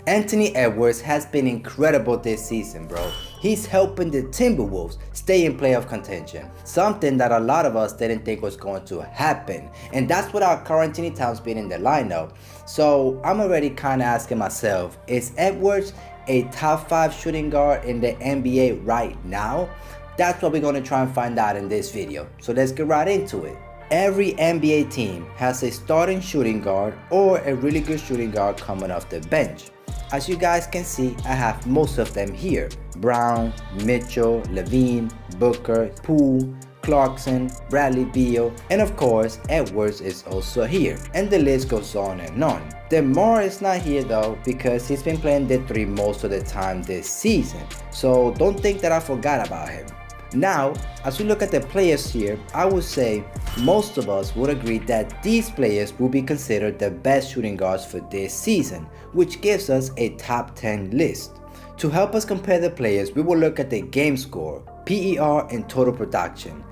Anthony Edwards has been incredible this season, bro. He's helping the Timberwolves stay in playoff contention, something that a lot of us didn't think was going to happen. And that's without Karl Anthony Towns being in the lineup. So I'm already kind of asking myself, is Edwards a top 5 shooting guard in the NBA right now? That's what we're going to try and find out in this video. So let's get right into it. Every NBA team has a starting shooting guard or a really good shooting guard coming off the bench. As you guys can see, I have most of them here. Brown, Mitchell, Levine, Booker, Poole, Clarkson, Bradley Beal, and of course Edwards is also here, and the list goes on and on. DeMar is not here though because he's been playing the 3 most of the time this season, so don't think that I forgot about him. Now, as we look at the players here, I would say most of us would agree that these players will be considered the best shooting guards for this season, which gives us a top 10 list. To help us compare the players, we will look at the game score, PER, and total production.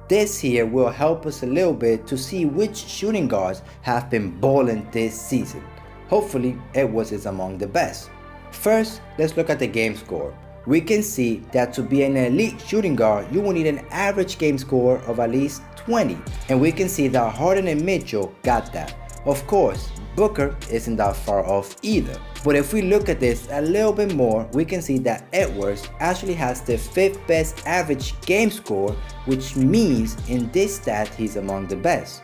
This here will help us a little bit to see which shooting guards have been balling this season. Hopefully, Edwards is among the best. First, let's look at the game score. We can see that to be an elite shooting guard, you will need an average game score of at least 20. And we can see that Harden and Mitchell got that. Of course, Booker isn't that far off either. But if we look at this a little bit more, we can see that Edwards actually has the 5th best average game score, which means in this stat he's among the best.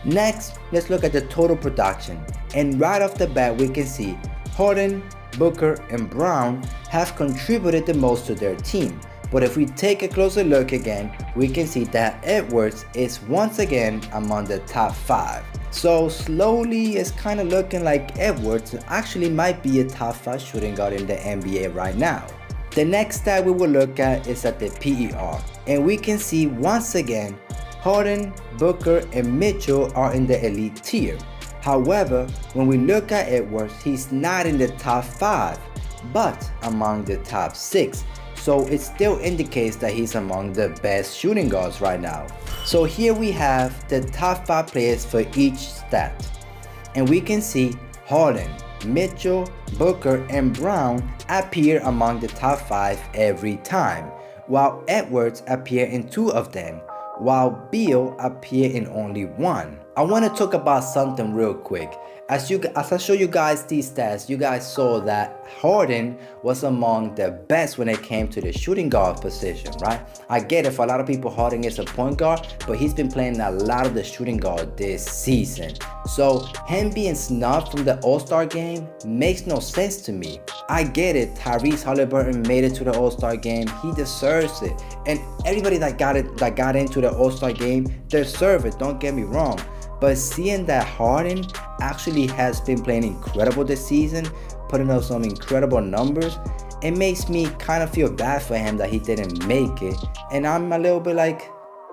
Next, let's look at the total production. And right off the bat, we can see Harden, Booker, and Brown have contributed the most to their team. But if we take a closer look again, we can see that Edwards is once again among the top 5. So slowly it's kind of looking like Edwards actually might be a top 5 shooting guard in the NBA right now. The next stat we will look at is at the PER. And we can see once again, Harden, Booker, and Mitchell are in the elite tier. However, when we look at Edwards, he's not in the top 5, but among the top 6. So it still indicates that he's among the best shooting guards right now. So here we have the top 5 players for each stat. And we can see Harden, Mitchell, Booker, and Brown appear among the top 5 every time, while Edwards appear in 2 of them, while Beal appear in only 1. I want to talk about something real quick. As I show you guys these stats, you guys saw that Harden was among the best when it came to the shooting guard position, right? I get it, for a lot of people Harden is a point guard, but he's been playing a lot of the shooting guard this season. So him being snubbed from the All-Star game makes no sense to me. I get it, Tyrese Halliburton made it to the All-Star game, he deserves it. And everybody that got into the All-Star game deserve it, don't get me wrong. But seeing that Harden actually has been playing incredible this season, putting up some incredible numbers, it makes me kind of feel bad for him that he didn't make it. And I'm a little bit like,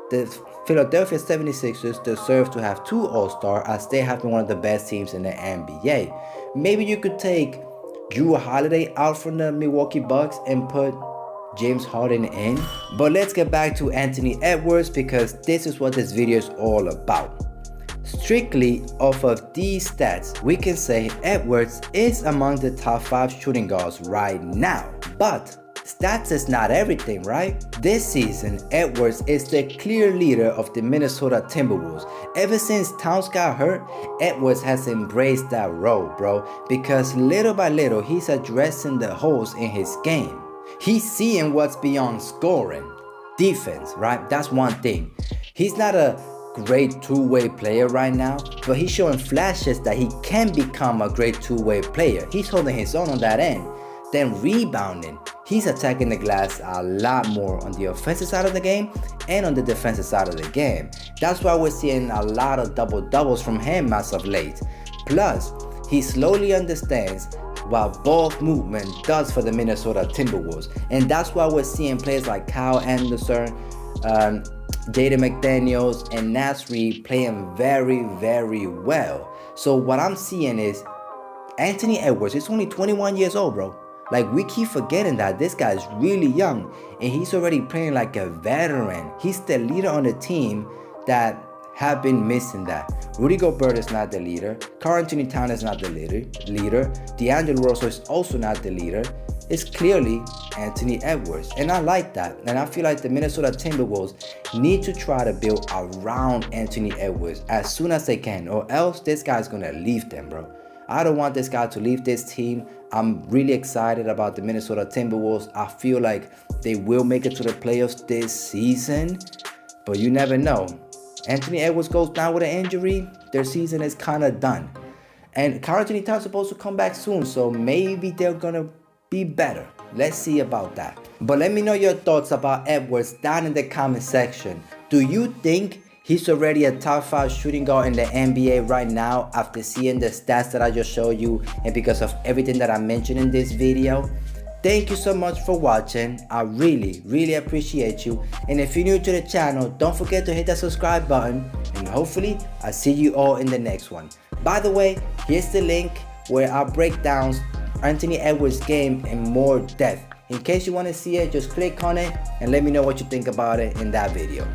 the Philadelphia 76ers deserve to have 2 All-Stars, as they have been one of the best teams in the NBA. Maybe you could take Jrue Holiday out from the Milwaukee Bucks and put James Harden in. But let's get back to Anthony Edwards, because this is what this video is all about. Strictly off of these stats, we can say Edwards is among the top 5 shooting guards right now. But stats is not everything, right? This season, Edwards is the clear leader of the Minnesota Tmberwolves. Ever since Towns got hurt, Edwards has embraced that role, bro, because little by little, he's addressing the holes in his game. He's seeing what's beyond scoring. Defense, right? That's one thing. He's not a great 2-way player right now, but he's showing flashes that he can become a great 2-way player. He's holding his own on that end. Then rebounding, he's attacking the glass a lot more on the offensive side of the game and on the defensive side of the game. That's why we're seeing a lot of double-doubles from him as of late. Plus, he slowly understands what ball movement does for the Minnesota Timberwolves, and that's why we're seeing players like Kyle Anderson, Jaden McDaniels, and Nasri playing very, very well. So what I'm seeing is Anthony Edwards is only 21 years old, bro. Like, we keep forgetting that this guy is really young and he's already playing like a veteran. He's the leader on the team that have been missing that. Rudy Gobert is not the leader. Karl Anthony Towns is not the leader. D'Angelo Russell is also not the leader. It's clearly Anthony Edwards. And I like that. And I feel like the Minnesota Timberwolves need to try to build around Anthony Edwards as soon as they can, or else this guy's going to leave them, bro. I don't want this guy to leave this team. I'm really excited about the Minnesota Timberwolves. I feel like they will make it to the playoffs this season, but you never know. Anthony Edwards goes down with an injury, their season is kind of done. And Karl Anthony Towns is supposed to come back soon, so maybe they're going to be better. Let's see about that. But let me know your thoughts about Edwards down in the comment section. Do you think he's already a top 5 shooting guard in the NBA right now after seeing the stats that I just showed you and because of everything that I mentioned in this video? Thank you so much for watching. I really appreciate you. And if you're new to the channel, don't forget to hit that subscribe button. And hopefully, I'll see you all in the next one. By the way, here's the link where I break down Anthony Edwards' game in more depth. In case you want to see it, just click on it and let me know what you think about it in that video.